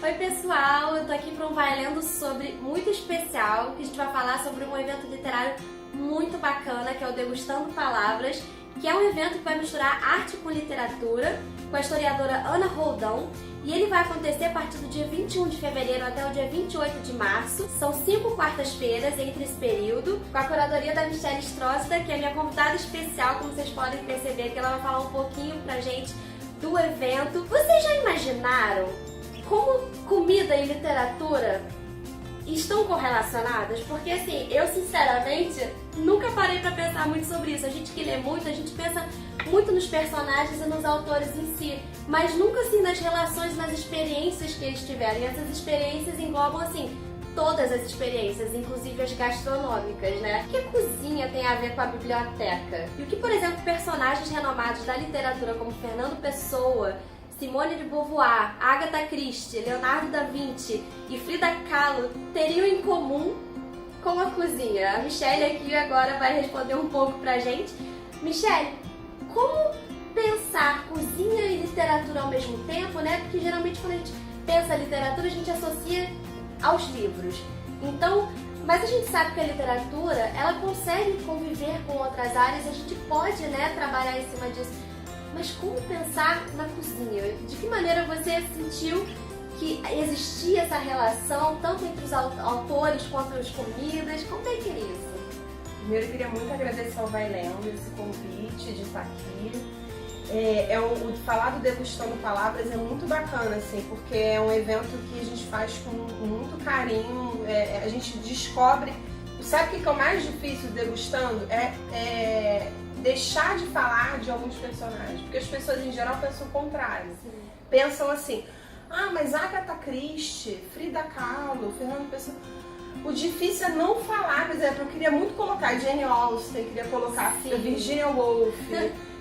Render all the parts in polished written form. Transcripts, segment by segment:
Oi pessoal, eu tô aqui para um Vai Lendo sobre muito especial, que a gente vai falar sobre um evento literário muito bacana, que é o Degustando Palavras, que é um evento que vai misturar arte com literatura, com a historiadora Ana Roldão, e ele vai acontecer a partir do dia 21 de fevereiro até o dia 28 de março. São 5 quartas-feiras entre esse período, com a curadoria da Michelle Strózida, que é minha convidada especial, como vocês podem perceber, que ela vai falar um pouquinho pra gente do evento. Vocês já imaginaram como comida e literatura estão correlacionadas? Porque assim, eu sinceramente nunca parei pra pensar muito sobre isso. A gente que lê muito, a gente pensa muito nos personagens e nos autores em si, mas nunca assim nas relações, nas experiências que eles tiveram. E essas experiências englobam assim todas as experiências, inclusive as gastronômicas, né? O que a cozinha tem a ver com a biblioteca? E o que, por exemplo, personagens renomados da literatura como Fernando Pessoa, Simone de Beauvoir, Agatha Christie, Leonardo da Vinci e Frida Kahlo teriam em comum com a cozinha? A Michelle aqui agora vai responder um pouco pra gente. Michelle, como pensar cozinha e literatura ao mesmo tempo, né? Porque geralmente quando a gente pensa literatura, a gente associa aos livros. Então, mas a gente sabe que a literatura, ela consegue conviver com outras áreas, a gente pode, né, trabalhar em cima disso. Mas como pensar na cozinha? De que maneira você sentiu que existia essa relação, tanto entre os autores quanto as comidas? Como é que é isso? Primeiro, eu queria muito agradecer ao Vai Lendo esse convite de estar aqui. Falar do Degustando Palavras é muito bacana, assim, porque é um evento que a gente faz com muito carinho, a gente descobre. Sabe o que é o mais difícil degustando? É deixar de falar de alguns personagens, porque as pessoas em geral pensam o contrário. Sim. Pensam assim, mas Agatha Christie, Frida Kahlo, Fernando Pessoa. O difícil é não falar. Por exemplo, eu queria muito colocar Jane Austen, queria colocar Virginia Woolf,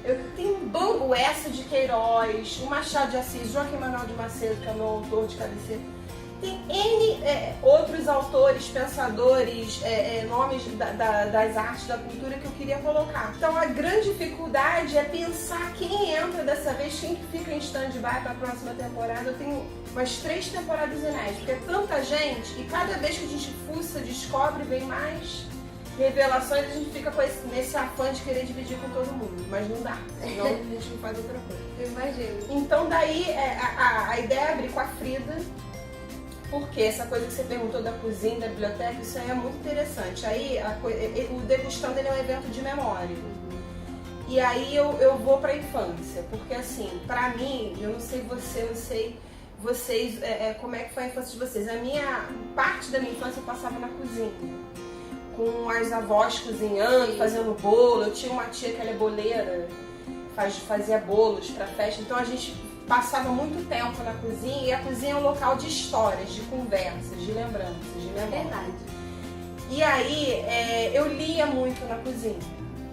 eu tenho um bambu, essa de Queiroz, o Machado de Assis, Joaquim Manuel de Macedo, que é o meu autor de cabeceira. Tem N outros autores, pensadores, nomes das artes, da cultura que eu queria colocar. Então a grande dificuldade é pensar quem entra dessa vez, quem fica em stand-by para a próxima temporada. Eu tenho umas 3 temporadas inéditas, porque é tanta gente e cada vez que a gente fuça, descobre, vem mais revelações, a gente fica nesse afã de querer dividir com todo mundo, mas não dá, senão a gente não faz outra coisa. Eu imagino. Então daí a ideia é abrir com a Frida. Porque essa coisa que você perguntou da cozinha, da biblioteca, isso aí é muito interessante. Aí o Degustando, ele é um evento de memória. E aí eu vou para a infância, porque assim, para mim, eu não sei você, eu não sei vocês, como é que foi a infância de vocês. Parte da minha infância eu passava na cozinha, com as avós cozinhando, fazendo bolo. Eu tinha uma tia que ela é boleira, fazia bolos para festa, então a gente passava muito tempo na cozinha, e a cozinha é um local de histórias, de conversas, de lembranças, de memória. Verdade. E aí eu lia muito na cozinha.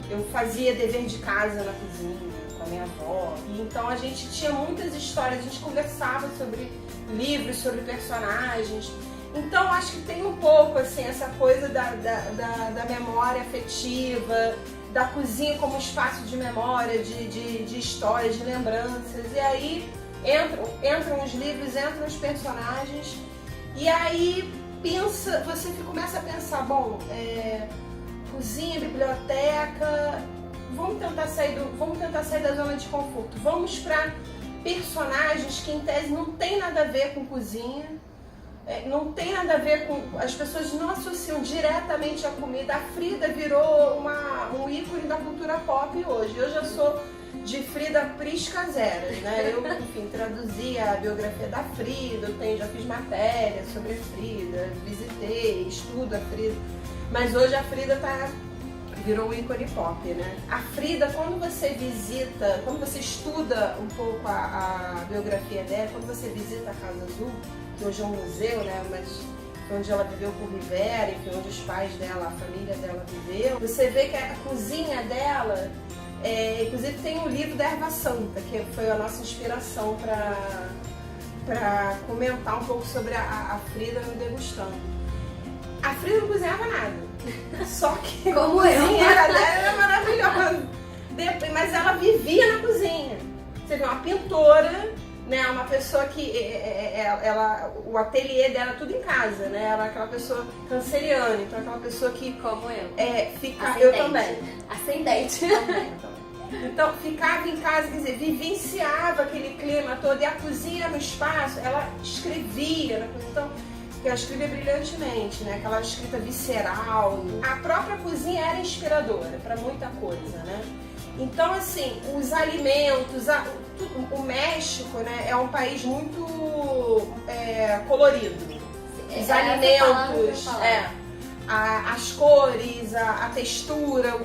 Eu fazia dever de casa na cozinha com a minha avó. E então a gente tinha muitas histórias, a gente conversava sobre livros, sobre personagens. Então acho que tem um pouco assim essa coisa da memória afetiva, da cozinha como espaço de memória, de histórias, de lembranças. E aí entram os livros, entram os personagens, e aí você começa a pensar, bom, cozinha, biblioteca, vamos tentar sair da zona de conforto. Vamos para personagens que em tese não tem nada a ver com cozinha, não tem nada a ver com... As pessoas não associam diretamente a comida. A Frida virou um ícone da cultura pop hoje. Eu já sou de Frida Priscaseras, né? Eu, enfim, traduzi a biografia da Frida, já fiz matéria sobre a Frida, visitei, estudo a Frida. Mas hoje a Frida virou um ícone pop, né? A Frida, quando você estuda um pouco a biografia dela, quando você visita a Casa Azul, que hoje é um museu, né, mas foi onde ela viveu com Rivera, enfim, onde os pais dela, a família dela viveu, você vê que a cozinha dela, inclusive tem um livro da Erva Santa, que foi a nossa inspiração para comentar um pouco sobre a Frida no Degustando. A Frida não cozinhava nada, só que a cozinha dela era maravilhosa, mas ela vivia na cozinha. Você vê uma pintora né? Uma pessoa que o ateliê dela é tudo em casa, né? Ela é aquela pessoa canceriana, então aquela pessoa que Como eu. fica. Ascendente. Eu também. Ascendente. Também. Então ficava em casa, quer dizer, vivenciava aquele clima todo, e a cozinha no espaço, ela escrevia na cozinha, então ela escrevia brilhantemente, né? Aquela escrita visceral. A própria cozinha era inspiradora para muita coisa, né? Então, assim, os alimentos, o México, né, é um país muito colorido. Os alimentos, as cores, a textura,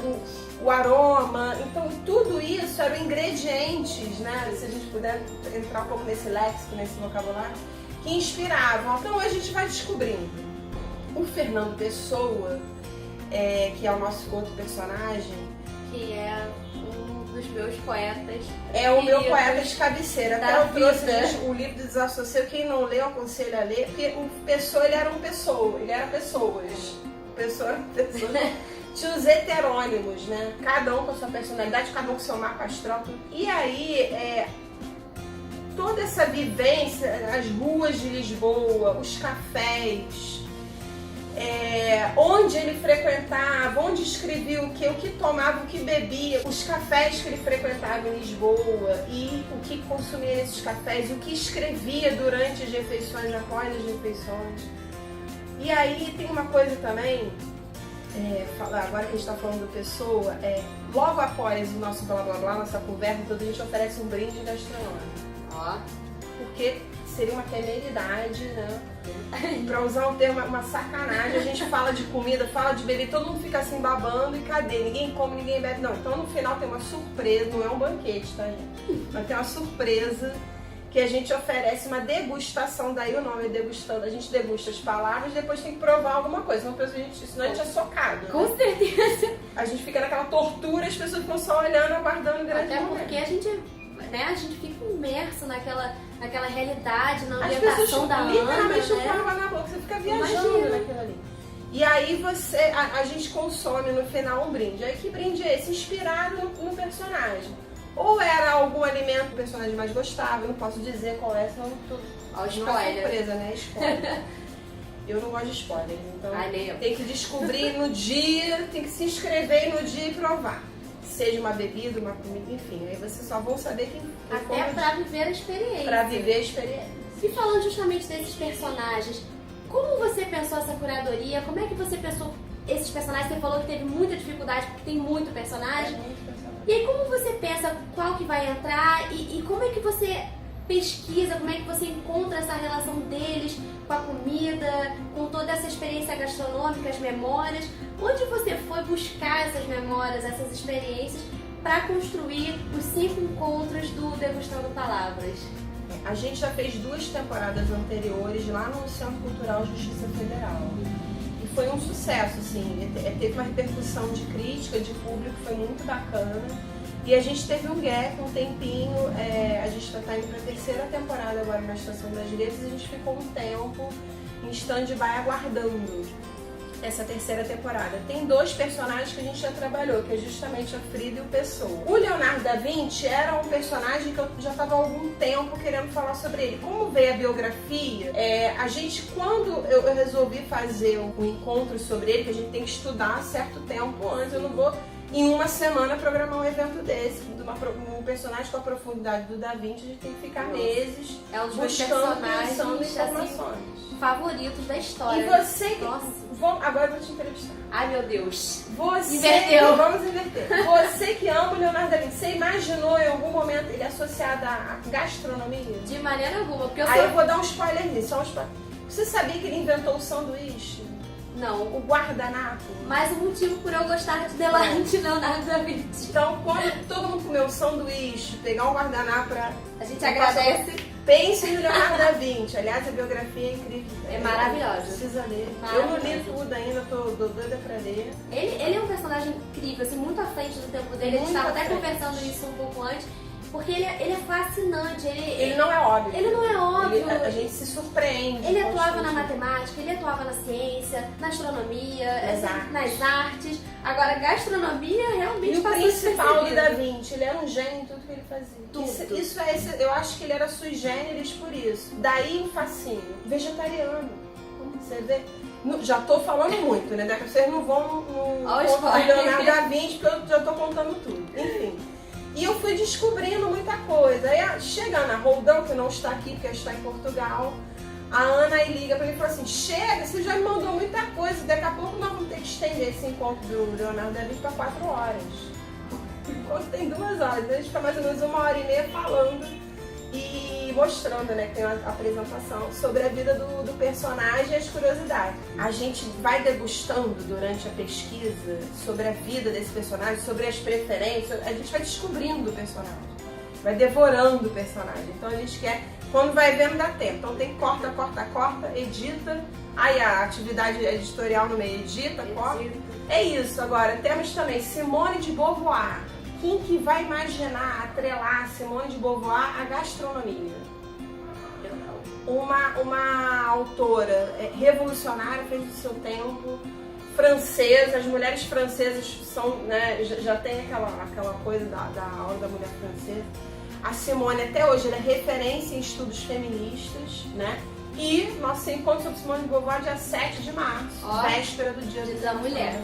o aroma. Então, tudo isso eram ingredientes, né? Se a gente puder entrar um pouco nesse léxico, nesse vocabulário, que inspiravam. Então, hoje a gente vai descobrindo. O Fernando Pessoa, que é o nosso outro personagem, que é um dos meus poetas. É o meu poeta de cabeceira. Até eu trouxe o livro do Desassossego. Quem não leu, aconselho a ler, porque o Pessoa, ele era pessoas. Pessoa era pessoas. Tinha os heterônimos, né? Cada um com a sua personalidade, cada um com o seu mapa astral. E aí, toda essa vivência, as ruas de Lisboa, os cafés, onde ele frequentava, onde escrevia o que tomava, o que bebia, os cafés que ele frequentava em Lisboa e o que consumia nesses cafés, o que escrevia durante as refeições, após as refeições. E aí tem uma coisa também, agora que a gente está falando do Pessoa, logo após o nosso blá blá blá, nossa conversa toda, a gente oferece um brinde gastronômico. Ó. Porque seria uma temeridade, né? Pra usar um termo, uma sacanagem, a gente fala de comida, fala de bebida, todo mundo fica assim babando e cadê? Ninguém come, ninguém bebe. Não, então no final tem uma surpresa, não é um banquete, tá, gente? Mas tem uma surpresa que a gente oferece uma degustação, daí o nome é degustando, a gente degusta as palavras, depois tem que provar alguma coisa, senão a gente é socado. Com certeza. A gente fica naquela tortura, as pessoas ficam só olhando, aguardando o grande Até momento. porque a gente fica imerso naquela realidade, na As ambientação pessoas da Ana, literalmente né? com água na boca, você fica viajando Imagina. naquilo ali. E aí a gente consome no final um brinde. Aí que brinde é esse? Inspirado no personagem. Ou era algum alimento que o personagem mais gostava, eu não posso dizer qual é, senão tudo. Ó, Não é spoiler. surpresa, né? Spoiler. Eu não gosto de spoilers, então nem eu. tem que descobrir no dia, tem que se inscrever no dia e provar. Seja uma bebida, uma comida, enfim. Aí vocês só vão saber quem Até pra viver a experiência. Pra viver a experiência. E falando justamente desses personagens, como você pensou essa curadoria? Como é que você pensou esses personagens? Você falou que teve muita dificuldade porque tem muito personagem. E aí como você pensa qual que vai entrar e como é que você pesquisa, como é que você encontra essa relação deles com a comida, com toda essa experiência gastronômica, as memórias? Onde você foi buscar essas memórias, essas experiências para construir os 5 encontros do Degustando Palavras? A gente já fez 2 temporadas anteriores lá no Centro Cultural Justiça Federal. E foi um sucesso, assim, teve uma repercussão de crítica, de público, foi muito bacana. E a gente teve um gap, um tempinho, a gente está indo para a 3ª temporada agora na Estação das Letras, e a gente ficou um tempo em stand-by aguardando essa 3ª temporada. Tem 2 personagens que a gente já trabalhou, que é justamente a Frida e o Pessoa. O Leonardo da Vinci era um personagem que eu já estava há algum tempo querendo falar sobre ele. Como veio a biografia, a gente, quando eu resolvi fazer um encontro sobre ele, que a gente tem que estudar certo tempo antes, eu não vou em uma semana programar um evento desse, um personagem com a profundidade do Da Vinci, a gente tem que ficar meses É um dos meus buscando, personagens pensando em informações. assim, favoritos da história. E você que... Nossa. Agora eu vou te entrevistar. Ai, meu Deus. Você, Inverteu. Vamos inverter. Você que ama o Leonardo da Vinci, você imaginou em algum momento ele associado à gastronomia? De maneira alguma, porque Aí eu vou dar um spoiler nisso, só um spoiler. Você sabia que ele inventou o sanduíche? Não. O guardanapo? Mas o motivo por eu gostar de Leonardo da Vinci. Então, quando todo mundo comer um sanduíche, pegar um guardanapo pra... A gente agradece. Pense no Leonardo da Vinci. Aliás, a biografia é incrível. É maravilhosa. Precisa ler. Eu não li tudo ainda, tô doida pra ler. Ele é um personagem incrível, assim, muito à frente do tempo dele. A gente estava até conversando isso um pouco antes. Porque ele é fascinante. Ele não é óbvio. Ele não é óbvio. a gente se surpreende. Ele atuava na matemática, ele atuava na ciência, na astronomia, nas artes. Agora, gastronomia realmente passou despercebido. E o principal, o Da Vinci, ele era um gênio em tudo que ele fazia. Tudo. Eu acho que ele era sui generis por isso. Daí o fascínio. Vegetariano. Como você vê? Já tô falando muito, né? Daqui a vocês não vão no Leonardo da Vinci, porque eu já tô contando tudo. Enfim. E eu fui descobrindo muita coisa. Aí, chegando a Roldão, que não está aqui, porque está em Portugal, a Ana aí liga pra mim e fala assim: chega, você já me mandou muita coisa, daqui a pouco nós vamos ter que estender esse encontro do Leonardo da Vinci para 4 horas. O encontro tem 2 horas, então a gente fica mais ou menos 1h30 falando e mostrando, né, que tem uma apresentação sobre a vida do personagem e as curiosidades. A gente vai degustando durante a pesquisa sobre a vida desse personagem, sobre as preferências, a gente vai descobrindo o personagem, vai devorando o personagem. Então a gente quer, quando vai vendo, dá tempo. Então tem corta, edita, aí a atividade editorial no meio, edita, corta. É isso. Agora, temos também Simone de Beauvoir. Quem que vai imaginar atrelar Simone de Beauvoir à gastronomia? Uma autora revolucionária, fez do seu tempo, francesa. As mulheres francesas são, né, já tem aquela coisa da aula da mulher francesa. A Simone, até hoje, ela é referência em estudos feministas, né? E nosso encontro sobre Simone de Beauvoir, dia 7 de março, véspera do Dia da Mulher.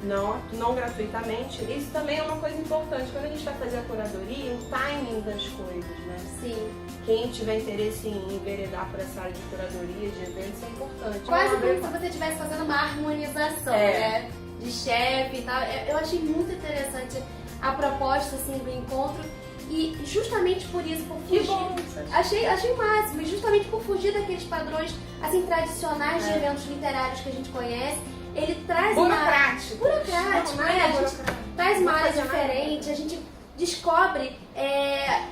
Não gratuitamente. Isso também é uma coisa importante. Quando a gente vai fazer a curadoria, o timing das coisas, né? Sim. Quem tiver interesse em enveredar por essa área de curadoria, de eventos, é importante. Quase como se você estivesse fazendo uma harmonização, né? De chefe e tal. Eu achei muito interessante a proposta, assim, do encontro. E justamente por isso, por fugir... Que bom! Achei o máximo. E justamente por fugir daqueles padrões, assim, tradicionais de eventos literários que a gente conhece, ele traz burocrático, né? A gente traz uma área diferente, a gente descobre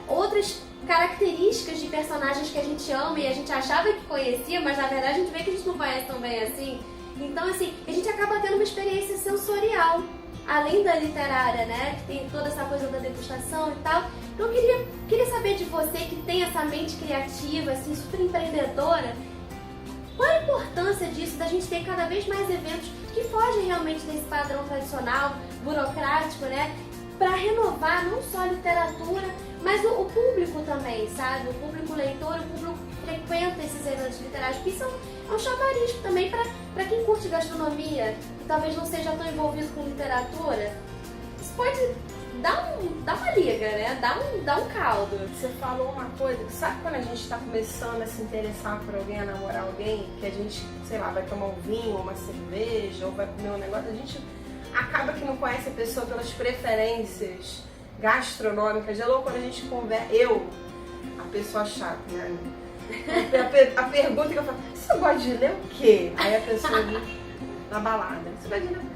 outras características de personagens que a gente ama e a gente achava que conhecia, mas na verdade a gente vê que a gente não conhece tão bem assim. Então, assim, a gente acaba tendo uma experiência sensorial, além da literária, né? Que tem toda essa coisa da degustação e tal. Então eu queria saber de você, que tem essa mente criativa, assim, super empreendedora, qual a importância disso, da gente ter cada vez mais eventos que fogem realmente desse padrão tradicional, burocrático, né? Para renovar não só a literatura, mas o público também, sabe? O público leitor, o público que frequenta esses eventos literários, porque isso é um chamariz também para quem curte gastronomia e talvez não seja tão envolvido com literatura. Isso pode dar uma liga, né? Dá um caldo. Você falou uma coisa, sabe quando a gente está começando a se interessar por alguém, a namorar alguém, que a gente, sei lá, vai tomar um vinho, uma cerveja, ou vai comer um negócio, a gente acaba que não conhece a pessoa pelas preferências gastronômicas. Já logo quando a gente conversa, a pessoa chata, né? A pergunta que eu falo: você gosta de ler o quê? Aí a pessoa na balada: você gosta de ler?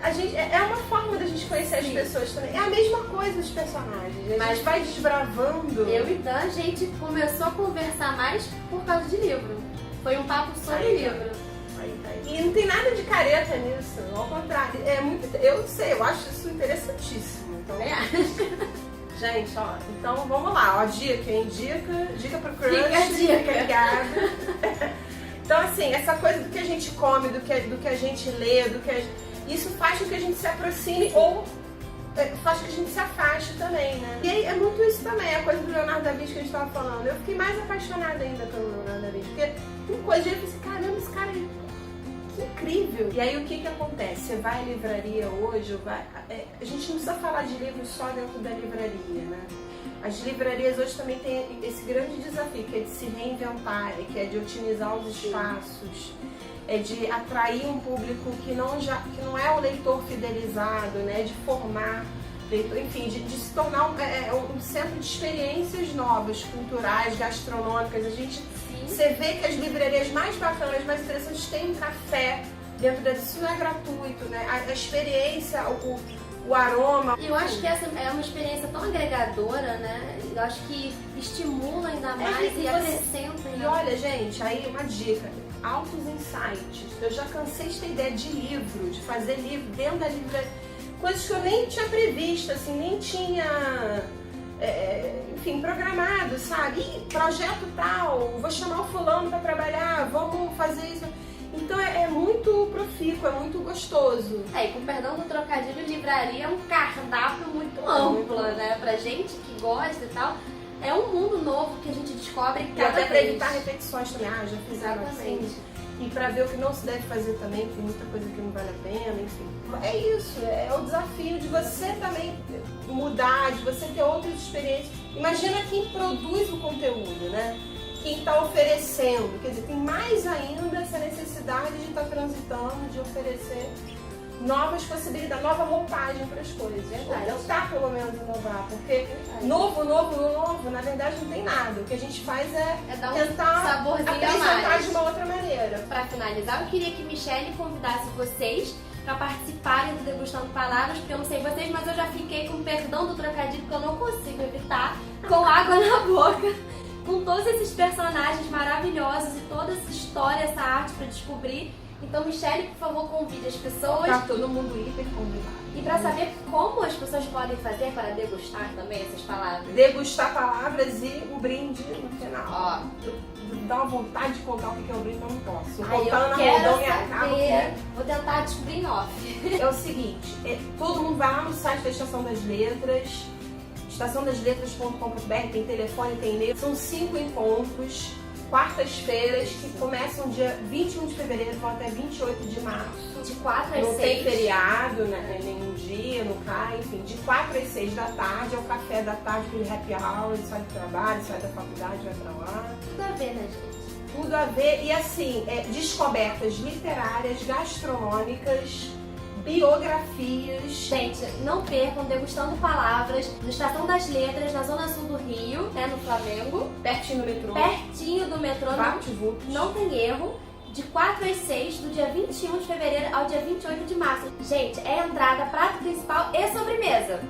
A gente, é uma forma da gente conhecer as pessoas também. É a mesma coisa os personagens. A gente vai desbravando. Eu e Dan, a gente começou a conversar mais por causa de livro. Foi um papo sobre livro. E não tem nada de careta nisso. Ao contrário. Eu sei, eu acho isso interessantíssimo. Então, gente, ó, então vamos lá. Ó, dica pro crush. Fica a dica. Obrigada. Então, assim, essa coisa do que a gente come, do que a gente lê, isso faz com que a gente se aproxime ou faz com que a gente se afaste também, né? E aí é muito isso também, a coisa do Leonardo da Vinci que a gente tava falando. Eu fiquei mais apaixonada ainda pelo Leonardo da Vinci, porque tem coisa de eu falei assim: caramba, esse cara que incrível! E aí o que acontece? Você vai à livraria hoje, a gente não precisa falar de livros só dentro da livraria, né? As livrarias hoje também têm esse grande desafio, que é de se reinventar, que é de otimizar os espaços, é de atrair um público que não é o leitor fidelizado, né? De formar leitor, enfim, de se tornar um centro de experiências novas, culturais, gastronômicas. Você vê que as livrarias mais bacanas, mais interessantes, têm um café dentro disso. Isso não é gratuito, né? A experiência, o aroma. Eu acho que essa é uma experiência tão agregadora, né? Eu acho que estimula ainda mais e acrescenta. E olha, gente, aí uma dica: altos insights. Eu já cansei de ter ideia de livro, de fazer livro dentro da livraria. Coisas que eu nem tinha previsto, assim, nem tinha enfim, programado, sabe? Ih, projeto tal, vou chamar o fulano para trabalhar, vamos fazer isso. Então é muito profícuo, é muito gostoso. E com perdão do trocadilho, livraria é um cardápio muito amplo, né? Pra gente que gosta e tal. É um mundo novo que a gente descobre cada até vez. pra evitar repetições também. Já fizeram Exatamente. assim. E pra ver o que não se deve fazer também, tem muita coisa que não vale a pena, enfim. É isso, é o desafio de você também mudar, de você ter outras experiências. Imagina quem produz o conteúdo, né? Quem está oferecendo, quer dizer, tem mais ainda essa necessidade de estar transitando, de oferecer novas possibilidades, nova roupagem para as coisas. Ou tentar pelo menos inovar, porque novo, na verdade não tem nada. O que a gente faz é dar um tentar saborzinho apresentar de uma outra maneira. Para finalizar, eu queria que Michelle convidasse vocês para participarem do Degustando Palavras, porque eu não sei vocês, mas eu já fiquei com perdão do trocadilho que eu não consigo evitar, com água na boca, com todos esses personagens maravilhosos e toda essa história, essa arte para descobrir. Então, Michelle, por favor, convide as pessoas. Tá todo mundo hiper convidado. E para saber como as pessoas podem fazer para degustar também essas palavras. Degustar palavras e um brinde no final. Ó, dá uma vontade de contar o que é o brinde, mas não posso. Ai, Contando eu quero me acaba. saber. Vou tentar descobrir em off. É o seguinte, todo mundo vai lá no site da Estação das Letras, estaçãodasletras.com.br, tem telefone, tem e-mail. São 5 encontros, quartas-feiras, que começam dia 21 de fevereiro e vão até 28 de março. De 4 às 6. Não tem feriado, né? Nenhum dia, não cai, enfim. De 4 às 6 da tarde, é o café da tarde, aquele happy hour, ele sai do trabalho, sai da faculdade, vai pra lá. Tudo a ver, né, gente? Tudo a ver. E assim, descobertas literárias, gastronômicas, biografias. Gente, não percam Degustando Palavras no Estação das Letras, na Zona Sul do Rio, no Flamengo. Pertinho do metrô. Pertinho do metrô, não tem erro. De 4 às 6, do dia 21 de fevereiro ao dia 28 de março. Gente, é entrada, prato principal e sobremesa.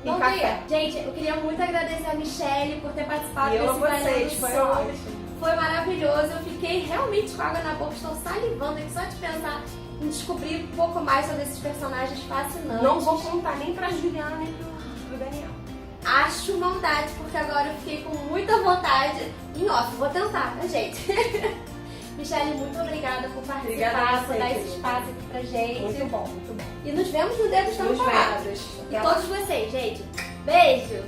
Não tem erro. Gente, eu queria muito agradecer a Michelle por ter participado desse vocês, foi ótimo. Foi maravilhoso, eu fiquei realmente com água na boca, estou salivando aqui só de pensar em descobrir um pouco mais sobre esses personagens fascinantes. Não vou contar nem pra Juliana nem pro Daniel. Acho maldade, porque agora eu fiquei com muita vontade. Em off, vou tentar, tá, gente? Michelle, muito obrigada por participar, por dar esse espaço aqui pra gente. Muito bom, muito bom. E nos vemos no Degustando Palavras. E todos vocês, gente. Beijo!